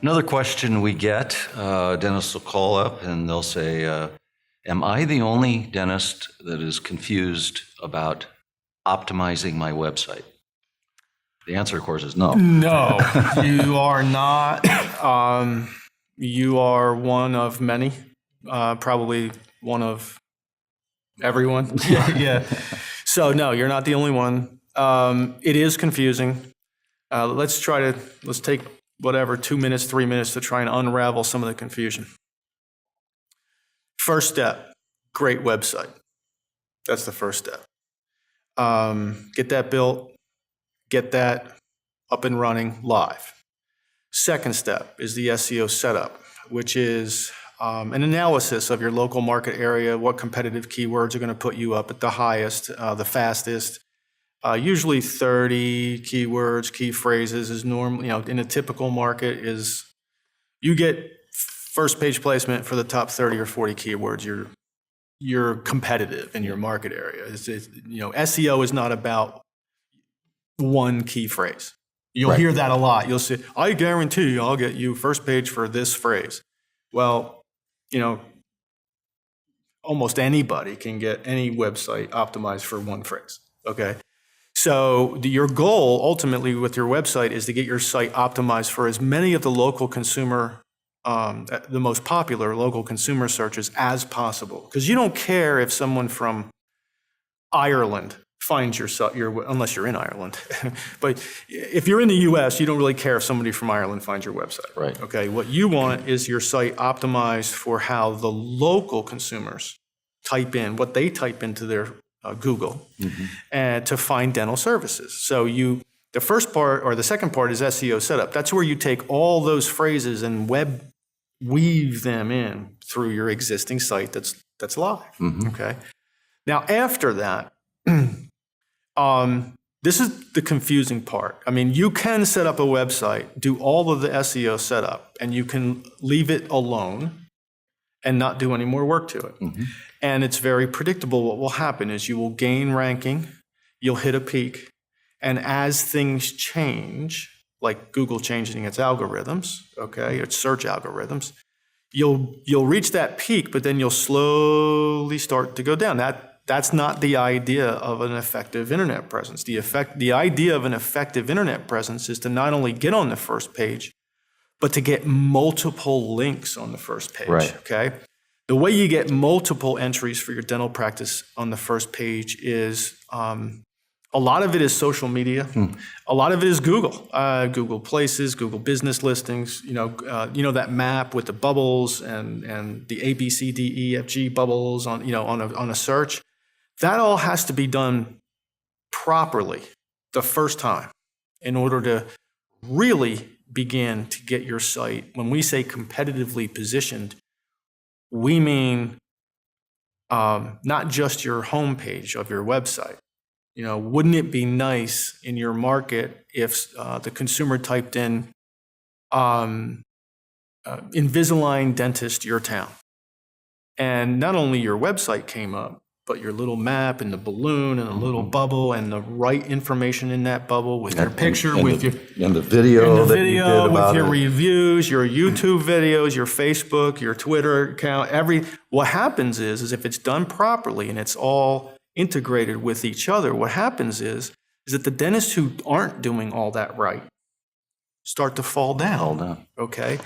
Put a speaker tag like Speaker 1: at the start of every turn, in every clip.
Speaker 1: Another question we get, dentists will call up and they'll say, am I the only dentist that is confused about optimizing my website? The answer, of course, is no.
Speaker 2: No, you are not. You are one of many, probably one of everyone. Yeah. So no, you're not the only one. It is confusing. Let's take whatever, 2 minutes, 3 minutes to try and unravel some of the confusion. First step, great website. That's the first step. Get that built, get that up and running live. Second step is the SEO setup, which is an analysis of your local market area, what competitive keywords are going to put you up at the highest, the fastest. Usually 30 keywords, key phrases is normal, in a typical market is you get first page placement for the top 30 or 40 keywords. You're competitive in your market area. SEO is not about one key phrase. You'll hear that a lot. You'll say, I guarantee you I'll get you first page for this phrase. Well, almost anybody can get any website optimized for one phrase, okay? So your goal ultimately with your website is to get your site optimized for as many of the local consumer, the most popular local consumer searches as possible. Because you don't care if someone from Ireland finds your site, unless you're in Ireland. But if you're in the US, you don't really care if somebody from Ireland finds your website.
Speaker 1: Right.
Speaker 2: Okay. What you want is your site optimized for how the local consumers type in, what they type into their Google, and to find dental services. So the first part or the second part is SEO setup. That's where you take all those phrases and weave them in through your existing site that's live. Okay. Now after that, this is the confusing part. I mean, you can set up a website, do all of the SEO setup, and you can leave it alone and not do any more work to it. And it's very predictable. What will happen is you will gain ranking, you'll hit a peak, and as things change, like Google changing its algorithms, okay, its search algorithms, you'll reach that peak, but then you'll slowly start to go down. That's not the idea of an effective internet presence. The idea of an effective internet presence is to not only get on the first page, but to get multiple links on the first page, okay? The way you get multiple entries for your dental practice on the first page is a lot of it is social media. A lot of it is Google, Google Places, Google Business Listings, that map with the bubbles and the A, B, C, D, E, F, G bubbles on a search. That all has to be done properly the first time in order to really begin to get your site. When we say competitively positioned, we mean not just your homepage of your website. Wouldn't it be nice in your market if the consumer typed in Invisalign dentist your town, and not only your website came up, but your little map and the balloon and the little bubble and the right information in that bubble with your picture, with
Speaker 1: the video that you did about
Speaker 2: with your
Speaker 1: it.
Speaker 2: reviews, your YouTube videos, your Facebook, your Twitter account, what happens is if it's done properly and it's all integrated with each other, what happens is that the dentists who aren't doing all that right start to fall down. Okay?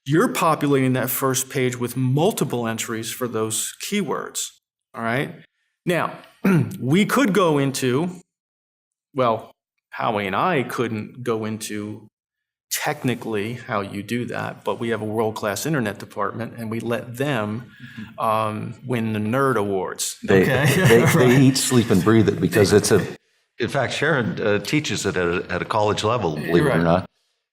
Speaker 2: You're populating that first page with multiple entries for those keywords. All right. Now, we could go into, Howie and I couldn't go into technically how you do that, but we have a world-class internet department and we let them win the nerd awards.
Speaker 1: They eat, sleep, and breathe it because in fact, Sharon teaches it at a college level, believe it or not.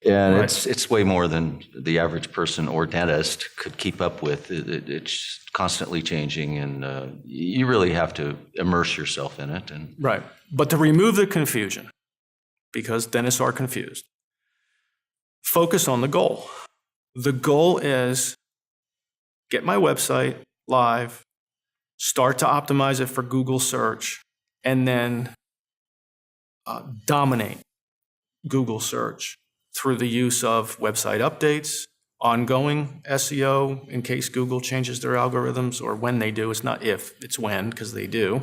Speaker 1: And it's way more than the average person or dentist could keep up with. It's constantly changing, and you really have to immerse yourself in it.
Speaker 2: Right. But to remove the confusion, because dentists are confused, focus on the goal. The goal is get my website live, start to optimize it for Google search, and then dominate Google search through the use of website updates, ongoing SEO in case Google changes their algorithms, or when they do. It's not if, it's when, because they do.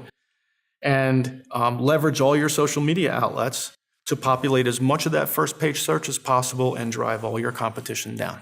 Speaker 2: And leverage all your social media outlets to populate as much of that first page search as possible and drive all your competition down.